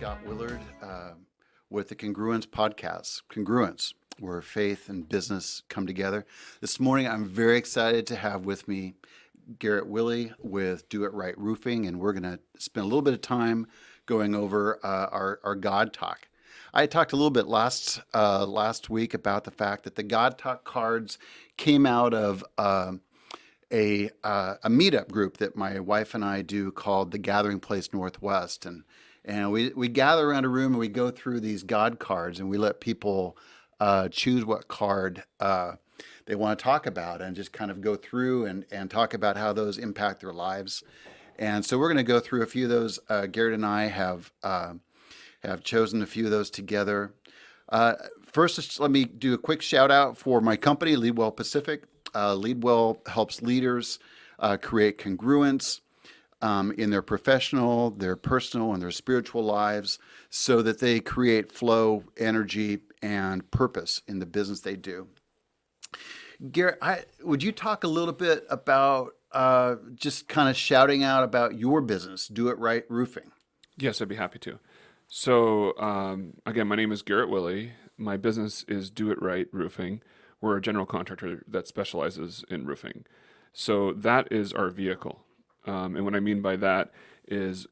Scott Willard with the Congruence podcast. Congruence, where faith and business come together. This morning, I'm very excited to have with me Garrett Willie with Do It Right Roofing, and we're going to spend a little bit of time going over our God Talk. I talked a little bit last week about the fact that the God Talk cards came out of a meetup group that my wife and I do called the Gathering Place Northwest, and we gather around a room and we go through these God cards and we let people choose what card they want to talk about and just kind of go through and talk about how those impact their lives. And so we're going to go through a few of those. Garrett and I have chosen a few of those together. First, just let me do a quick shout out for my company, Leadwell Pacific. Leadwell helps leaders create congruence in their professional, their personal, and their spiritual lives so that they create flow, energy, and purpose in the business they do. Garrett, would you talk a little bit about just kind of shouting out about your business, Do It Right Roofing? Yes, I'd be happy to. So, again, my name is Garrett Willie. My business is Do It Right Roofing. We're a general contractor that specializes in roofing. So that is our vehicle. And what I mean by that is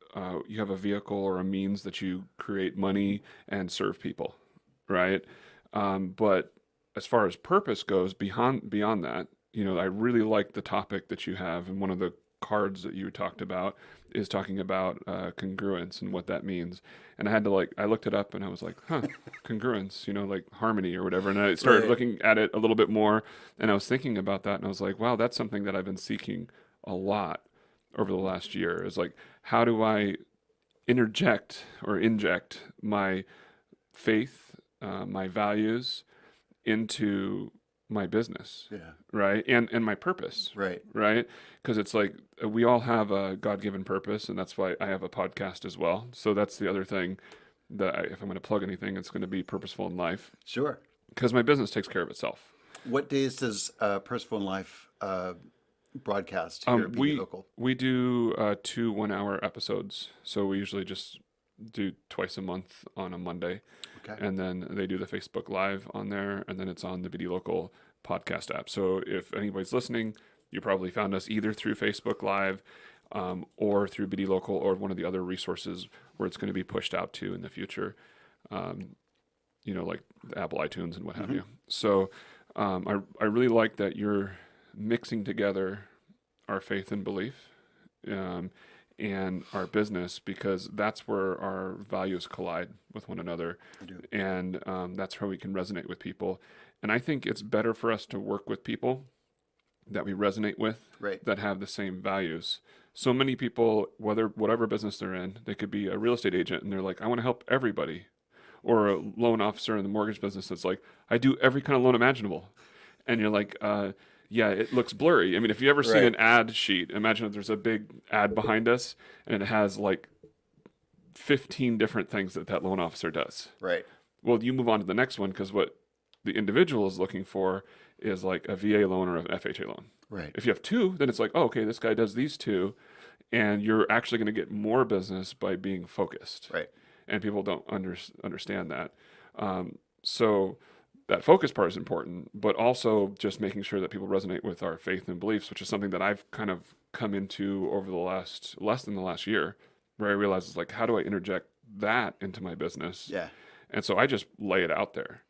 you have a vehicle or a means that you create money and serve people, right? But as far as purpose goes, beyond that, I really like the topic that you have, and one of the cards that you talked about is talking about congruence and what that means. And I had to I looked it up and I was like, congruence, like harmony or whatever. And I started looking at it a little bit more and I was thinking about that and I was like, wow, that's something that I've been seeking a lot over the last year is like, how do I interject or inject my faith, my values into my business, right? And my purpose, right? Because it's like we all have a God-given purpose, and that's why I have a podcast as well. So that's the other thing that if I'm going to plug anything, it's going to be purposeful in life. Sure. Because my business takes care of itself. What days does Purposeful in Life broadcast here at BD Local? We do 2 1-hour episodes. So we usually just do twice a month on a Monday. Okay. And then they do the Facebook Live on there, and then it's on the BD Local podcast app. So if anybody's listening, you probably found us either through Facebook Live or through BD Local or one of the other resources where it's going to be pushed out to in the future, like Apple iTunes and what have you. So I really like that you're mixing together our faith and belief and our business, because that's where our values collide with one another. And that's where we can resonate with people. And I think it's better for us to work with people that we resonate with, that have the same values. So many people, whatever business they're in, they could be a real estate agent and they're like, I want to help everybody. Or a loan officer in the mortgage business that's like, I do every kind of loan imaginable. And you're like, yeah, it looks blurry. I mean, if you ever seen an ad sheet, imagine if there's a big ad behind us and it has like 15 different things that loan officer does. Right. Well, you move on to the next one because what the individual is looking for is like a VA loan or an FHA loan. Right. If you have 2, then it's like, oh, okay, this guy does these 2, and you're actually going to get more business by being focused. Right. And people don't understand that. So that focus part is important, but also just making sure that people resonate with our faith and beliefs, which is something that I've kind of come into over the less than the last year, where I realized it's like, how do I interject that into my business? Yeah. And so I just lay it out there.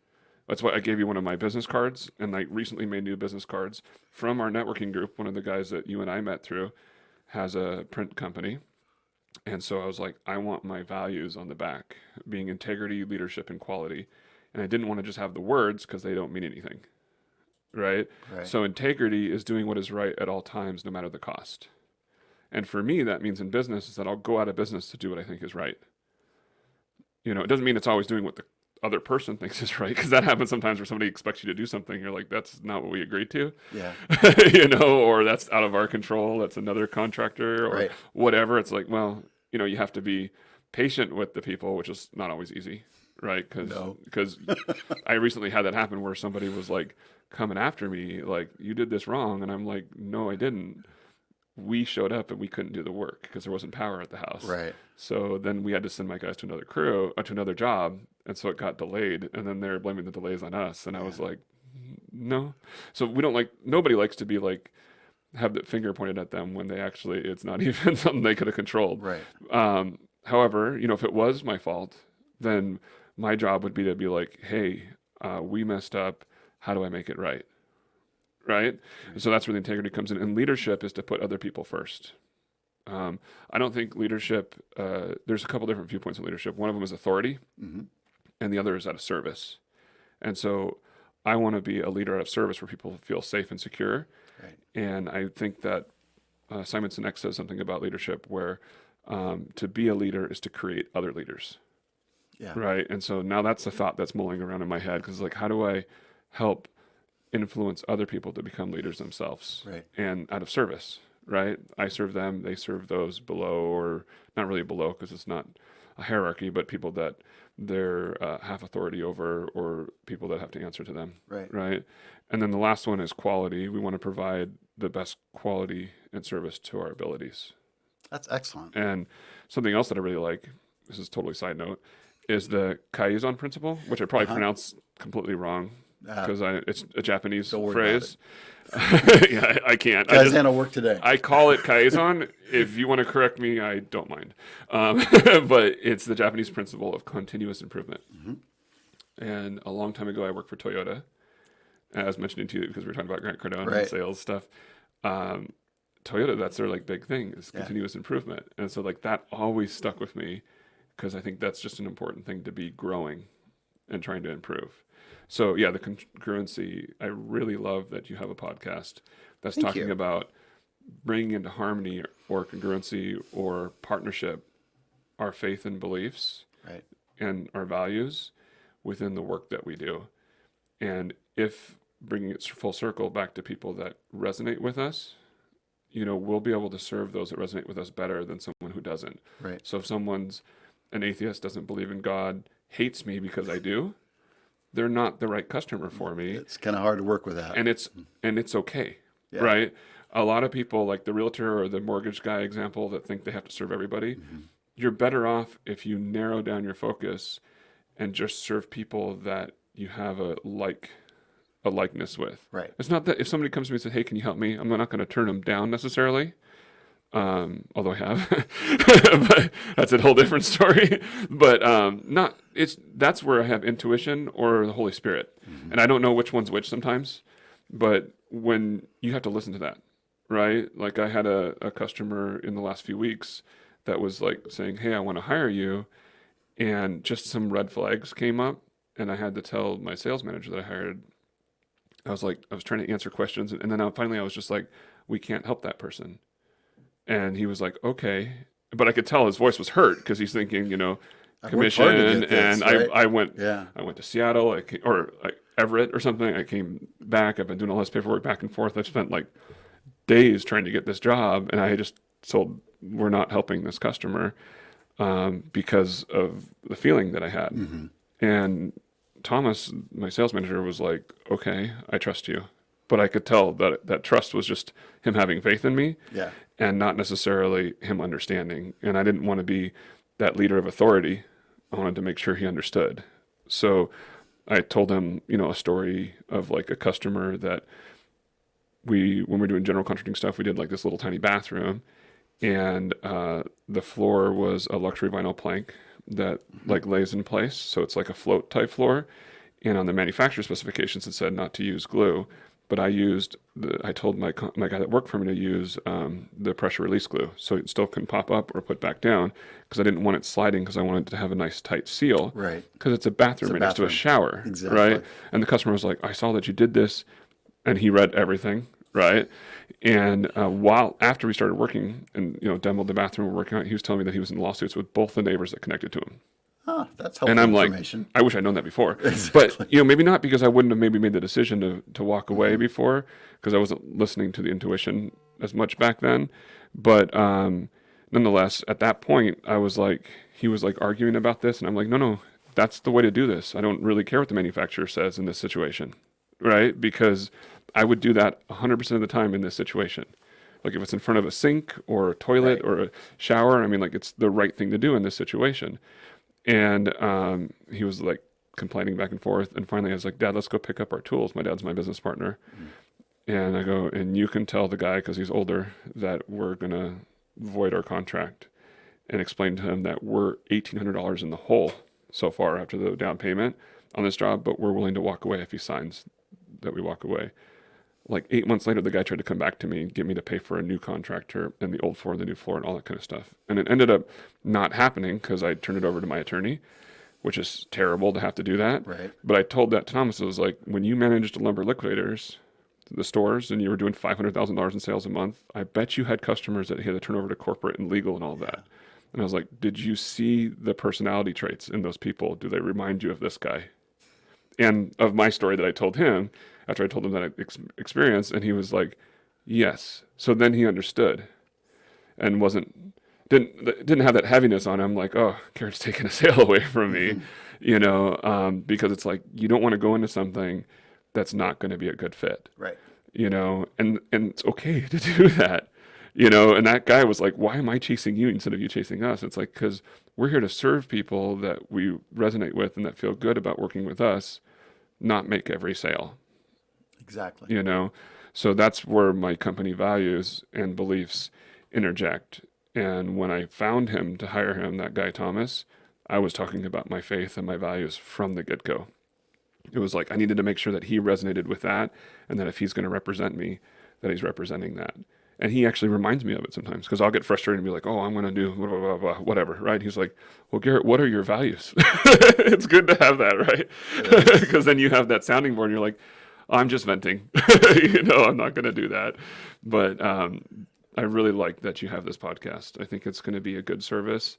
That's why I gave you one of my business cards, and I recently made new business cards from our networking group. One of the guys that you and I met through has a print company. And so I was like, I want my values on the back, being integrity, leadership, and quality. And I didn't want to just have the words because they don't mean anything, right? So integrity is doing what is right at all times, no matter the cost. And for me, that means in business is that I'll go out of business to do what I think is right. It doesn't mean it's always doing what the other person thinks is right, because that happens sometimes where somebody expects you to do something. You're like, that's not what we agreed to. Yeah. Or that's out of our control. That's another contractor or whatever. It's like, well, you have to be patient with the people, which is not always easy. Right. Because I recently had that happen where somebody was like coming after me, like, you did this wrong. And I'm like, no, I didn't. we showed up and we couldn't do the work because there wasn't power at the house. Right. So then we had to send my guys to another crew, to another job, and so it got delayed. And then they're blaming the delays on us, and I was Yeah. like, no. So we don't like. Nobody likes to be like have the finger pointed at them when they actually it's not even something they could have controlled. Right. However, if it was my fault, then my job would be to be like, hey, we messed up. How do I make it right? Right? And so that's where the integrity comes in. And leadership is to put other people first. I don't think leadership, there's a couple different viewpoints of leadership. One of them is authority, Mm-hmm. and the other is out of service. And so I want to be a leader out of service where people feel safe and secure. Right. And I think that Simon Sinek says something about leadership where to be a leader is to create other leaders. Yeah. Right. And so now that's the thought that's mulling around in my head because, like, how do I help influence other people to become leaders themselves? Right. And out of service, right? I serve them, they serve those below, or not really below because it's not a hierarchy, but people that they're have authority over or people that have to answer to them. Right. Right. And then the last one is quality. We want to provide the best quality and service to our abilities. That's excellent. And something else that I really like, this is totally side note, is the Kaizen principle, which I probably pronounced completely wrong because it's a Japanese Don't worry phrase. Yeah, I can't. Guys, will work today. I call it Kaizen. If you want to correct me, I don't mind. But it's the Japanese principle of continuous improvement. Mm-hmm. And a long time ago, I worked for Toyota, as mentioned to you because we were talking about Grant Cardone Right. and sales stuff. Toyota, that's their like big thing is continuous improvement. And so like that always stuck with me because I think that's just an important thing to be growing and trying to improve. So yeah, the congruency, I really love that you have a podcast that's Thank talking you. about bringing into harmony or congruency or partnership our faith and beliefs Right. and our values within the work that we do. And if bringing it full circle back to people that resonate with us, we'll be able to serve those that resonate with us better than someone who doesn't. Right. So if someone's an atheist, doesn't believe in God, hates me because I do, they're not the right customer for me. It's kind of hard to work with that. And it's okay. Yeah. Right? A lot of people like the realtor or the mortgage guy example that think they have to serve everybody. Mm-hmm. You're better off if you narrow down your focus and just serve people that you have a likeness with. Right. It's not that if somebody comes to me and says, "Hey, can you help me?" I'm not going to turn them down necessarily. Although I have, but that's a whole different story. But that's where I have intuition or the Holy Spirit, and I don't know which one's which sometimes. But when you have to listen to that, right? Like I had a customer in the last few weeks that was like saying, "Hey, I want to hire you," and just some red flags came up, and I had to tell my sales manager that I hired. I was trying to answer questions, and then finally I was just like, "We can't help that person." And he was like, "Okay," but I could tell his voice was hurt because he's thinking, I worked hard to commission. get this, And right? I went Yeah. to Seattle, or Everett or something. I came back. I've been doing all this paperwork back and forth. I've spent like days trying to get this job, and I just told we're not helping this customer because of the feeling that I had. Mm-hmm. And Thomas, my sales manager, was like, "Okay, I trust you." But I could tell that trust was just him having faith in me Yeah. and not necessarily him understanding. And I didn't want to be that leader of authority. I wanted to make sure he understood. So I told him, a story of like a customer that when we were doing general contracting stuff, we did like this little tiny bathroom, and the floor was a luxury vinyl plank that like lays in place. So it's like a float type floor. And on the manufacturer specifications, it said not to use glue. But I told my guy that worked for me to use the pressure release glue so it still can pop up or put back down because I didn't want it sliding because I wanted to have a nice tight seal. Right. Because it's a bathroom It's a next to a bathroom. shower. Exactly. Right. And the customer was like, "I saw that you did this." And he read everything. Right. And after we started working and, demoed the bathroom we're working on, he was telling me that he was in lawsuits with both the neighbors that connected to him. Oh, that's helpful And I'm like, information. I wish I'd known that before. Exactly. But, maybe not because I wouldn't have maybe made the decision to walk away before because I wasn't listening to the intuition as much back then. But nonetheless, at that point, he was like arguing about this. And I'm like, no, that's the way to do this. I don't really care what the manufacturer says in this situation, right? Because I would do that 100% of the time in this situation. Like if it's in front of a sink or a toilet Right. or a shower, I mean, like it's the right thing to do in this situation. And he was like complaining back and forth. And finally, I was like, Dad, let's go pick up our tools. My dad's my business partner. Mm. And I go, and you can tell the guy, because he's older, that we're going to void our contract, and explain to him that we're $1,800 in the hole so far after the down payment on this job, but we're willing to walk away if he signs that we walk away. Like 8 months later, the guy tried to come back to me and get me to pay for a new contractor and the old floor, the new floor, and all that kind of stuff. And it ended up not happening because I turned it over to my attorney, which is terrible to have to do that. Right. But I told that to Thomas, I was like, when you managed lumber liquidators, the stores, and you were doing $500,000 in sales a month, I bet you had customers that had to turn over to corporate and legal and all that. And I was like, did you see the personality traits in those people? Do they remind you of this guy? And of my story that I told him after I told him that experience, and he was like, yes. So then he understood and didn't have that heaviness on him, like, oh, Garrett's taking a sale away from me, because it's like you don't want to go into something that's not going to be a good fit, Right. and it's okay to do that, and that guy was like, why am I chasing you instead of you chasing us? It's like, because we're here to serve people that we resonate with and that feel good about working with us, not make every sale, Exactly. so that's where my company values and beliefs interject. And when I found him to hire him, that guy Thomas, I was talking about my faith and my values from the get-go. It was like I needed to make sure that he resonated with that, and that if he's going to represent me, that he's representing that. And he actually reminds me of it sometimes, because I'll get frustrated and be like, oh, I'm going to do blah, blah, blah, blah, whatever, right? He's like, well, Garrett, what are your values? It's good to have that, right? Because then you have that sounding board and you're like, I'm just venting. I'm not going to do that. But I really like that you have this podcast. I think it's going to be a good service,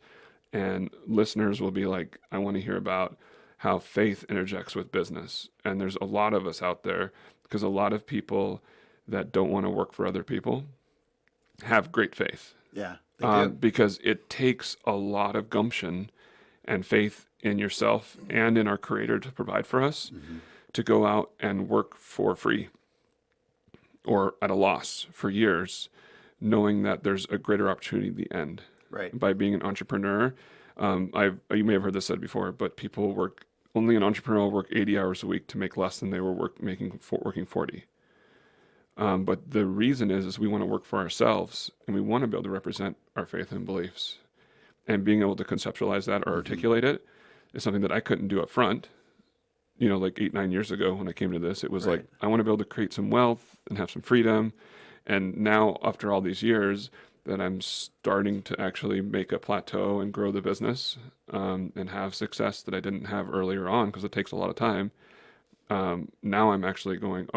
and listeners will be like, I want to hear about how faith interjects with business. And there's a lot of us out there, because a lot of people that don't want to work for other people have great faith, Yeah, they do. because it takes a lot of gumption and faith in yourself and in our Creator to provide for us, to go out and work for free or at a loss for years, knowing that there's a greater opportunity at the end. Right. By being an entrepreneur, you may have heard this said before, but people only an entrepreneur will work 80 hours a week to make less than they were working 40. But the reason is we want to work for ourselves, and we want to be able to represent our faith and beliefs, and being able to conceptualize that or articulate it is something that I couldn't do up front. Like 8-9 years ago when I came to this, it was Right. like, I want to be able to create some wealth and have some freedom. And now, after all these years, that I'm starting to actually make a plateau and grow the business, and have success that I didn't have earlier on, because it takes a lot of time. Now I'm actually going,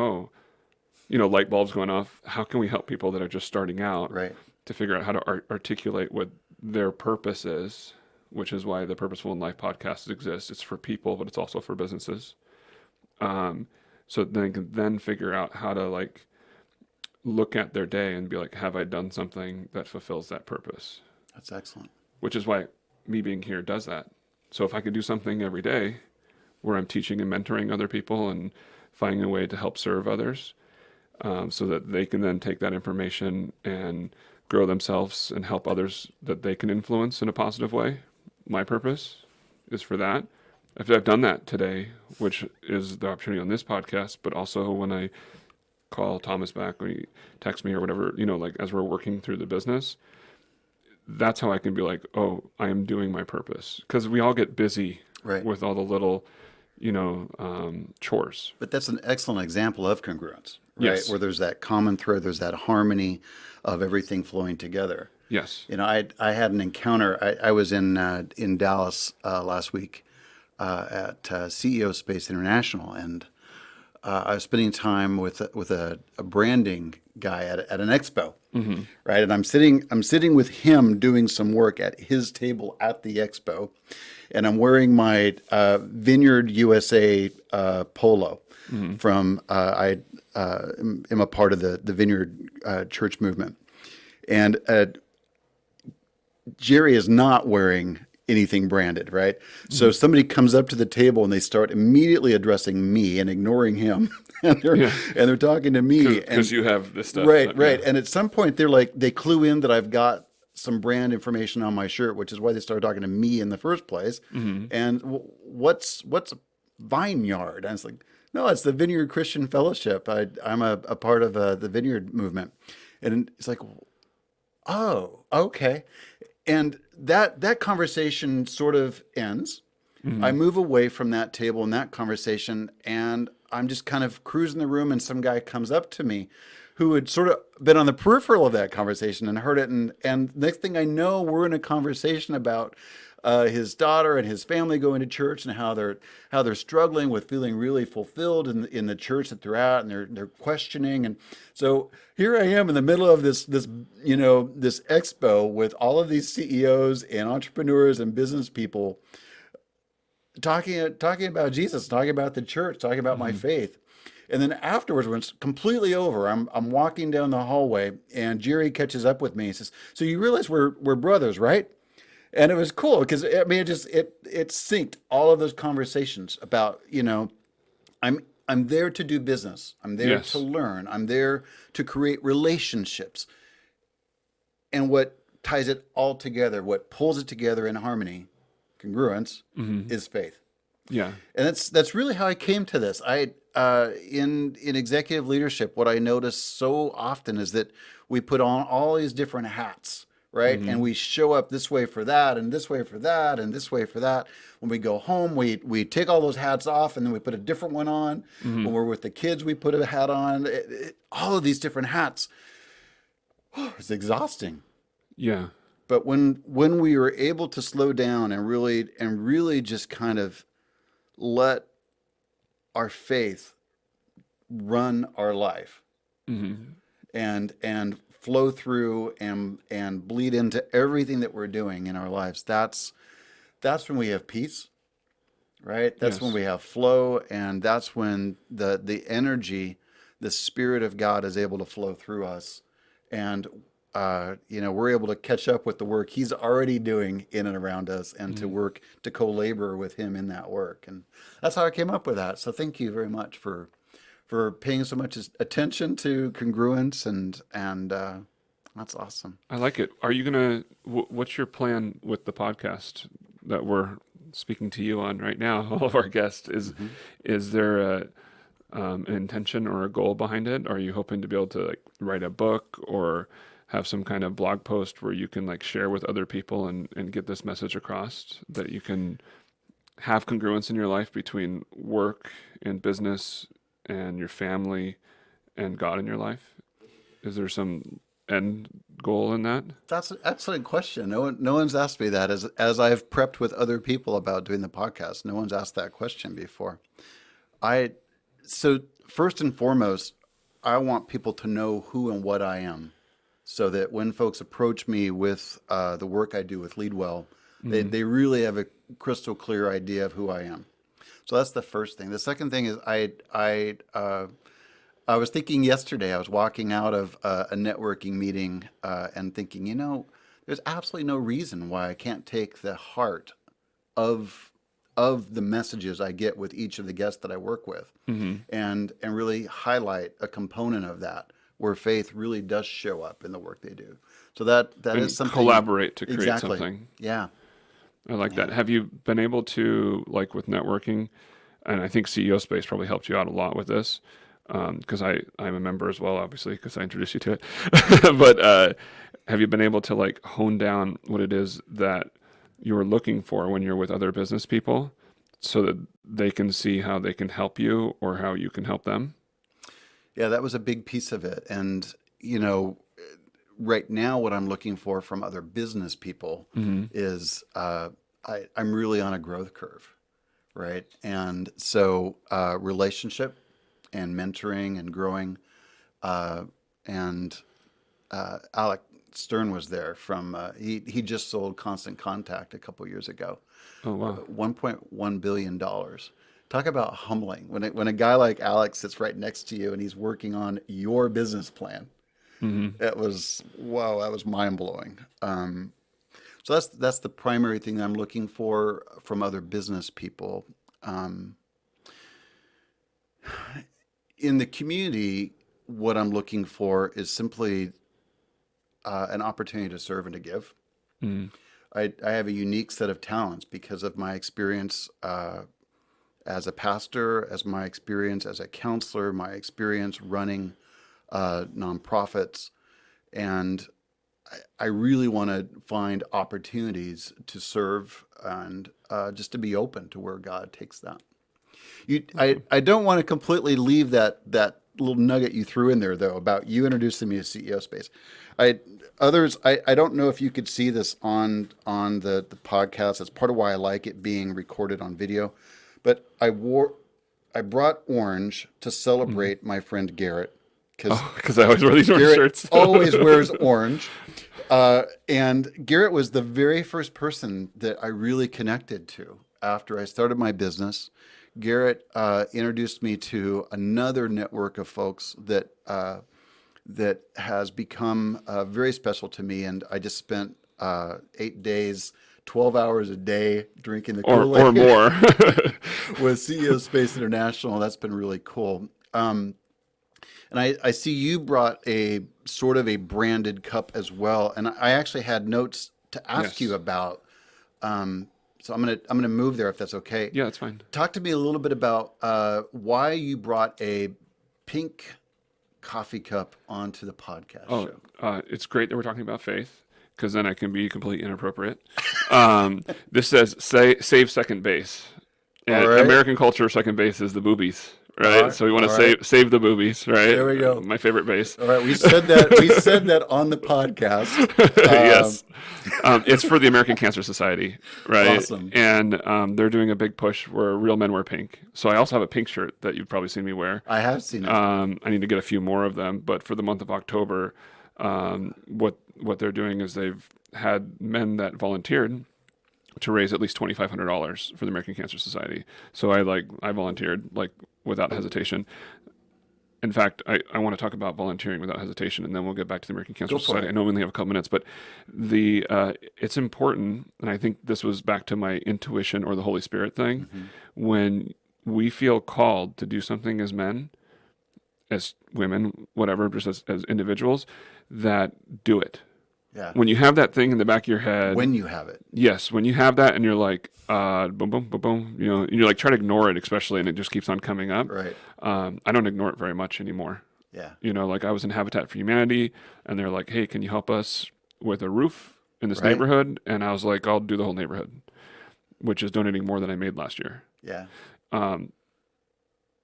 light bulbs going off. How can we help people that are just starting out Right. to figure out how to articulate what their purpose is, which is why the Purposeful in Life podcast exists. It's for people, but it's also for businesses. So they can then figure out how to look at their day and be like, have I done something that fulfills that purpose? That's excellent. Which is why me being here does that. So if I could do something every day where I'm teaching and mentoring other people and finding a way to help serve others, so that they can then take that information and grow themselves and help others that they can influence in a positive way. My purpose is for that. If I've done that today, which is the opportunity on this podcast, but also when I call Thomas back, when he texts me or whatever, as we're working through the business, that's how I can be like, oh, I am doing my purpose. Because we all get busy Right. with all the little, chores. But that's an excellent example of congruence, right? Yes. Where there's that common thread, there's that harmony of everything flowing together. Yes. I had an encounter. I was in Dallas last week at CEO Space International, and I was spending time with a branding guy at an expo, right? And I'm sitting with him doing some work at his table at the expo, and I'm wearing my Vineyard USA polo from I am a part of the Vineyard church movement, and Jerry is not wearing anything branded, right? So somebody comes up to the table and they start immediately addressing me and ignoring him, and Yeah. they're talking to me, Because and you have this stuff. right, Yeah. right. And at some point, they're like, they clue in that I've got some brand information on my shirt, which is why they started talking to me in the first place. Hmm. And what's Vineyard? And it's like, no, it's the Vineyard Christian Fellowship. I'm a part of the Vineyard movement. And it's like, oh, okay. And that conversation sort of ends. I Hmm. move away from that table and that conversation, and I'm just kind of cruising the room, and some guy comes up to me who had sort of been on the peripheral of that conversation and heard it. And next thing I know, we're in a conversation about his daughter and his family going to church, and how they're struggling with feeling really fulfilled in the church that they're at, and they're questioning. And so here I am in the middle of this expo with all of these CEOs and entrepreneurs and business people talking about Jesus, talking about the church, talking about my Hmm. faith. And then afterwards, when it's completely over, I'm walking down the hallway, and Jerry catches up with me. He says, "So you realize we're brothers, right?" And it was cool because I mean, it synced all of those conversations about, I'm there to do business. I'm there to Yes. learn. I'm there to create relationships. And what ties it all together, what pulls it together in harmony, congruence, Hmm. is faith. Yeah. And that's really how I came to this. In executive leadership, what I notice so often is that we put on all these different hats, right? And Hmm. we show up this way for that, and this way for that, and this way for that. When we go home, we take all those hats off, and then we put a different one on. When Hmm. we're with the kids, we put a hat on. All of these different hats. It's exhausting. Yeah. But when we were able to slow down and really just kind of let our faith run our life Hmm. and flow through and bleed into everything that we're doing in our lives, that's when we have peace, right? That's when Yes. we have flow, and that's when the energy, the spirit of God is able to flow through us, and we're able to catch up with the work He's already doing in and around us, and to Hmm. work to co-labor with Him in that work. And that's how I came up with that. So thank you very much for paying so much attention to congruence, and that's awesome. I like it. Are you gonna? What's your plan with the podcast that we're speaking to you on right now? All of our guests Hmm. is there an intention or a goal behind it? Are you hoping to be able to like write a book or have some kind of blog post where you can like share with other people and get this message across that you can have congruence in your life between work and business and your family and God in your life? Is there some end goal in that? That's an excellent question. No one's asked me that as I've prepped with other people about doing the podcast. No one's asked that question before. I so first and foremost, I want people to know who and what I am, so that when folks approach me with the work I do with Leadwell, they Hmm. they really have a crystal clear idea of who I am. So that's the first thing. The second thing is I was thinking yesterday. I was walking out of a networking meeting and thinking, there's absolutely no reason why I can't take the heart of of the messages I get with each of the guests that I work with, Hmm. and really highlight a component of that where faith really does show up in the work they do. So that is And something. collaborate to create Exactly. something. Yeah. I like that. Yeah. Have you been able to, like with networking, and I think CEO Space probably helped you out a lot with this, because I'm a member as well, obviously, because I introduced you to it. But have you been able to like hone down what it is that you're looking for when you're with other business people, so that they can see how they can help you or how you can help them? Yeah, that was a big piece of it. And, you know, right now, what I'm looking for from other business people Hmm. is I'm really on a growth curve, right? And so relationship and mentoring and growing. Uh, and Alec Stern was there from, he just sold Constant Contact a couple years ago Oh for wow. $1.1 billion. Dollars. Talk about humbling when a guy like Alex sits right next to you and he's working on your business plan. Hmm. It was, wow, that was mind blowing. So that's the primary thing I'm looking for from other business people. Um, in the community, what I'm looking for is simply an opportunity to serve and to give. Mm. I have a unique set of talents because of my experience as a pastor, as my experience as a counselor, my experience running nonprofits, and I really want to find opportunities to serve and just to be open to where God takes that. Awesome. I don't want to completely leave that little nugget you threw in there though about you introducing me to CEO space. I I don't know if you could see this on the podcast. That's part of why I like it being recorded on video. But I brought orange to Mm. celebrate my friend Garrett because Oh, because I always wear these orange Garrett shirts. always wears orange. And Garrett was the very first person that I really connected to after I started my business. Garrett introduced me to another network of folks that has become very special to me. And I just spent 8 days, 12 hours a day drinking the or Kool or Aid more. with CEO Space International. That's been really cool. And I see you brought a sort of a branded cup as well. And I actually had notes to ask you Yes. about. So I'm gonna move there if that's okay. Yeah, that's fine. Talk to me a little bit about why you brought a pink coffee cup onto the podcast Oh, show. it's great that we're talking about faith because then I can be completely inappropriate. This says save second base. All And right, American culture, second base is the boobies, all right? right, So we want to all right. save the boobies, right? There we go. My favorite base. All right, we said that. We said that on the podcast. Yes. It's for the American Cancer Society, right? Awesome. And they're doing a big push where real men wear pink. So I also have a pink shirt that you've probably seen me wear. I have seen it. I need to get a few more of them, but for the month of October, what they're doing is they've had men that volunteered to raise at least $2,500 for the American Cancer Society. So I volunteered like without hesitation. In fact, I want to talk about volunteering without hesitation, and then we'll get back to the American Go Cancer for Society. it. I know we only have a couple minutes, but the it's important, and I think this was back to my intuition or the Holy Spirit thing. Hmm. When we feel called to do something as men, as women, whatever, just as individuals, that do it. Yeah. When you have that thing in the back of your head, When you have it. yes, when you have that and you're like, boom, boom, boom, boom, and you're like, try to ignore it, especially, and it just keeps on coming up. Right. I don't ignore it very much anymore. Yeah. Like I was in Habitat for Humanity and they're like, hey, can you help us with a roof in this Right. neighborhood? And I was like, I'll do the whole neighborhood, which is donating more than I made last year. Yeah. Um,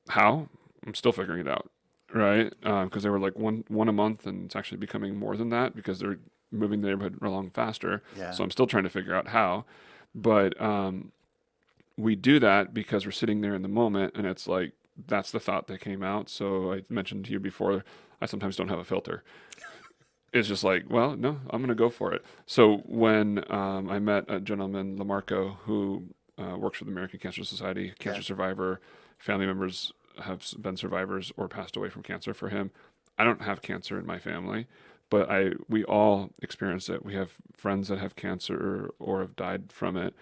how? I'm still figuring it out, right? Because they were like one a month, and it's actually becoming more than that because they're moving the neighborhood along faster. Yeah. So I'm still trying to figure out how. But we do that because we're sitting there in the moment, and it's like that's the thought that came out. So I mentioned to you before, I sometimes don't have a filter. It's just like, well, no, I'm going to go for it. So when I met a gentleman, Lamarco, who works for the American Cancer Society, cancer Yeah. survivor, family members have been survivors or passed away from cancer for him. I don't have cancer in my family, but we all experience it. We have friends that have cancer or have died from it.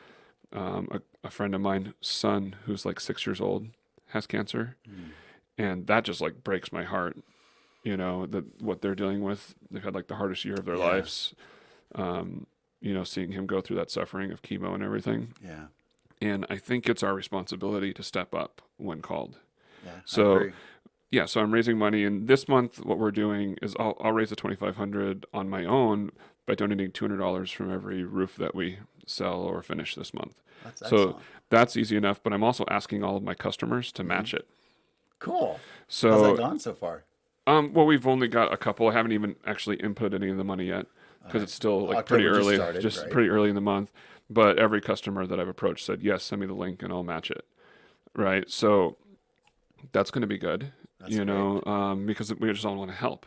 A friend of mine, son, who's like 6 years old, has cancer, Mm. and that just like breaks my heart. That what they're dealing with. They've had like the hardest year of their Yeah. lives. Seeing him go through that suffering of chemo and everything. Yeah. And I think it's our responsibility to step up when called. Yeah. I So agree. yeah, so I'm raising money, and this month what we're doing is I'll raise the 2,500 on my own by donating $200 from every roof that we sell or finish this month. That's So excellent. that's easy enough, but I'm also asking all of my customers to Hmm. match it. Cool. How's that So gone so far? well, we've only got a couple. I haven't even actually input any of the money yet because it's still like pretty October just early, started, just right? pretty early in the month. But every customer that I've approached said, yes, send me the link and I'll match it. Right. So that's going to be good, That's great. because we just all want to help,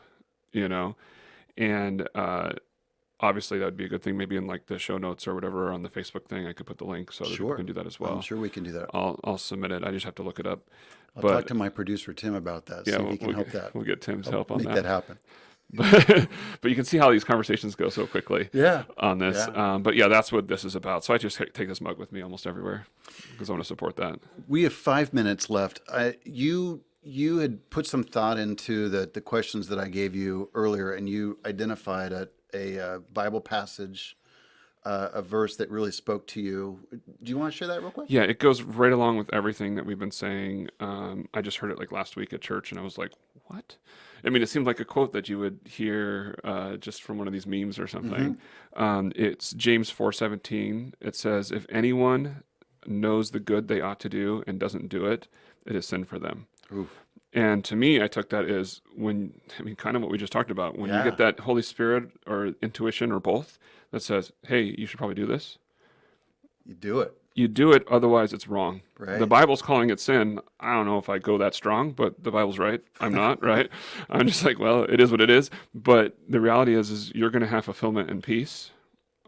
and obviously that would be a good thing. Maybe in like the show notes or whatever on the Facebook thing, I could put the link so other people Sure. can do that as I'm well. sure we can do that. I'll submit it. I just have to look it up. I'll talk But to my producer Tim about that. See yeah, if he can help that. we'll get Tim's Help help on make that. that happen. But you can see how these conversations go so quickly Yeah. on this. Yeah. But yeah, that's what this is about. So I just take this mug with me almost everywhere because I want to support that. We have 5 minutes left. You had put some thought into the questions that I gave you earlier, and you identified a Bible passage, a verse that really spoke to you. Do you want to share that real quick? Yeah, it goes right along with everything that we've been saying. I just heard it like last week at church, and I was like, "What?" I mean, it seemed like a quote that you would hear just from one of these memes or Mm-hmm. something. It's James 4:17. It says, "If anyone knows the good they ought to do and doesn't do it, it is sin for them." Ooh. And to me, I took that as when, I mean, kind of what we just talked about. When you get Yeah. that Holy Spirit or intuition or both that says, "Hey, you should probably do this," You do it. you do it, otherwise it's wrong. The Right. Bible's calling it sin. I don't know if I go that strong, but the Bible's right. I'm not, right? I'm just like, well, it is what it is. But the reality is you're going to have fulfillment and peace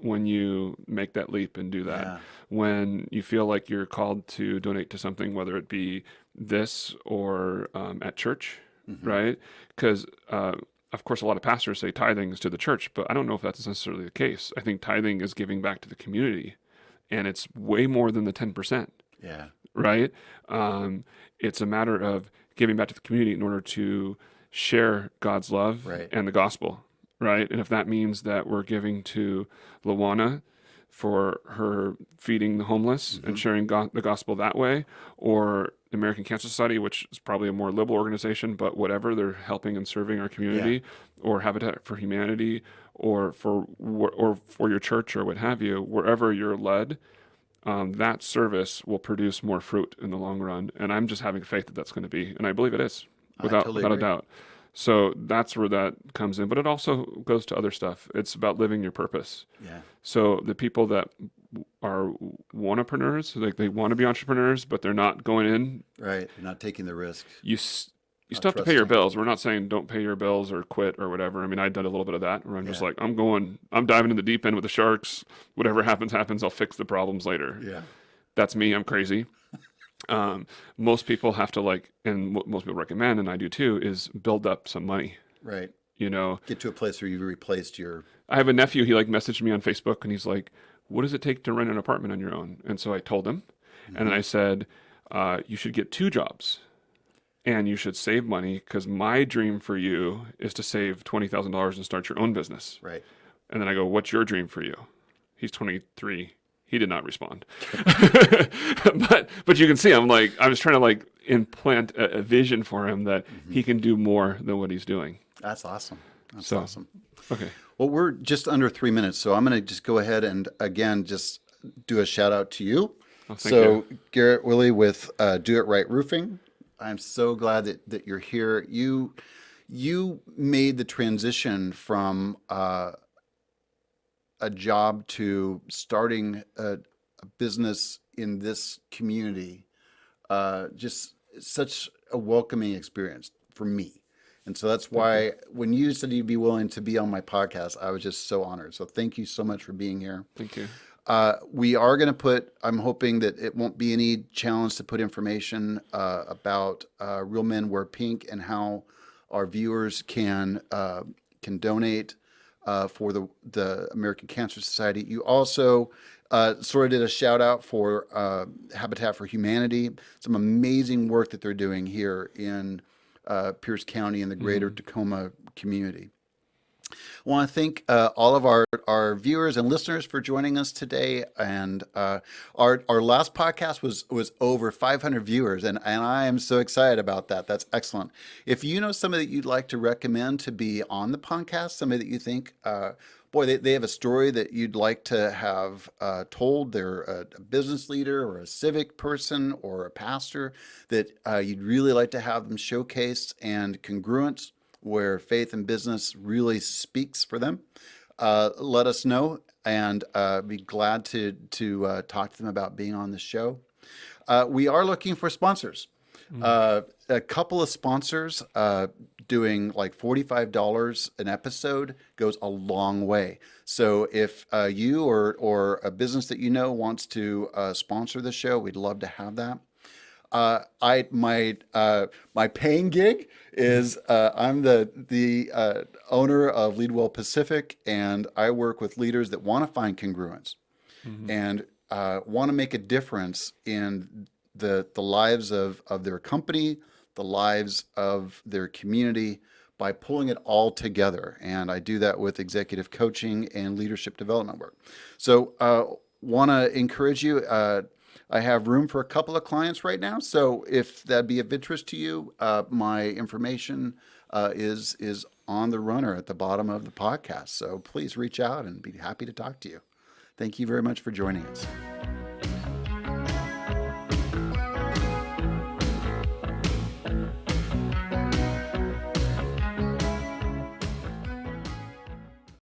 when you make that leap and do that. Yeah. When you feel like you're called to donate to something, whether it be this or at church, Mm-hmm. right? Because of course, a lot of pastors say tithing is to the church, but I don't know if that's necessarily the case. I think tithing is giving back to the community, and it's way more than the 10%, Yeah. right? It's a matter of giving back to the community in order to share God's love Right. and the gospel, right? And if that means that we're giving to Luana for her feeding the homeless Mm-hmm. and sharing the gospel that way, or American Cancer Society, which is probably a more liberal organization, but whatever, they're helping and serving our Yeah. community, or Habitat for Humanity, or for your church or what have you, wherever you're led, that service will produce more fruit in the long run. And I'm just having faith that that's going to be, and I believe it is, I without totally without a agree. doubt. So that's where that comes in, but it also goes to other stuff. It's about living your purpose. Yeah. So the people that are wannapreneurs, like they want to be entrepreneurs, but they're not going in, Right. You're not taking the risk, you s- you not still have to pay your trusting. bills. We're not saying don't pay your bills or quit or whatever. I mean, I did a little bit of that where I'm just Yeah. like, I'm diving in the deep end with the sharks. Whatever happens, happens. I'll fix the problems later. Yeah. That's me. I'm crazy. Most people have to like, and what most people recommend, and I do too, is build up some money. Right. You know, Get to a place where you replaced your. I have a nephew. He like messaged me on Facebook, and he's like, "What does it take to rent an apartment on your own?" And so I told him, and then Mm-hmm. I said, "You should get two jobs, and you should save money because my dream for you is to save $20,000 and start your own business." Right. And then I go, "What's your dream for you?" He's 23. He did not respond, but you can see I'm like I was trying to like implant a vision for him that Mm-hmm. he can do more than what he's doing. That's awesome. That's So awesome. okay, Well, we're just under 3 minutes, so I'm going to just go ahead and again just do a shout out to you. well, thank you. So, Garrett Willie with Do It Right Roofing. I'm so glad that you're here. You made the transition from a job to starting a business in this community. Just such a welcoming experience for me. And so that's Thank you. why when you said you'd be willing to be on my podcast, I was just so honored. So thank you so much for being here. Thank you. We are going to put, I'm hoping that it won't be any challenge to put information about Real Men Wear Pink and how our viewers can donate for the American Cancer Society. You also sort of did a shout out for Habitat for Humanity, some amazing work that they're doing here in Pierce County and the greater Hmm. Tacoma community. I want to thank all of our viewers and listeners for joining us today. And our last podcast was over 500 viewers, and I am so excited about that. That's excellent. If you know somebody that you'd like to recommend to be on the podcast, somebody that you think, boy, they have a story that you'd like to have told, they're a business leader or a civic person or a pastor that you'd really like to have them showcased, and Congruence, where faith and business really speaks for them, let us know, and be glad to talk to them about being on the show. We are looking for sponsors. Mm. A couple of sponsors doing like $45 an episode goes a long way. So if you or a business that you know wants to sponsor the show, we'd love to have that. My paying gig is I'm the owner of Leadwell Pacific, and I work with leaders that want to find congruence Hmm. and want to make a difference in the lives of their company, the lives of their community by pulling it all together. And I do that with executive coaching and leadership development work. So, want to encourage you. I have room for a couple of clients right now. So, if that'd be of interest to you, my information is on the runner at the bottom of the podcast. So please reach out and be happy to talk to you. Thank you very much for joining us.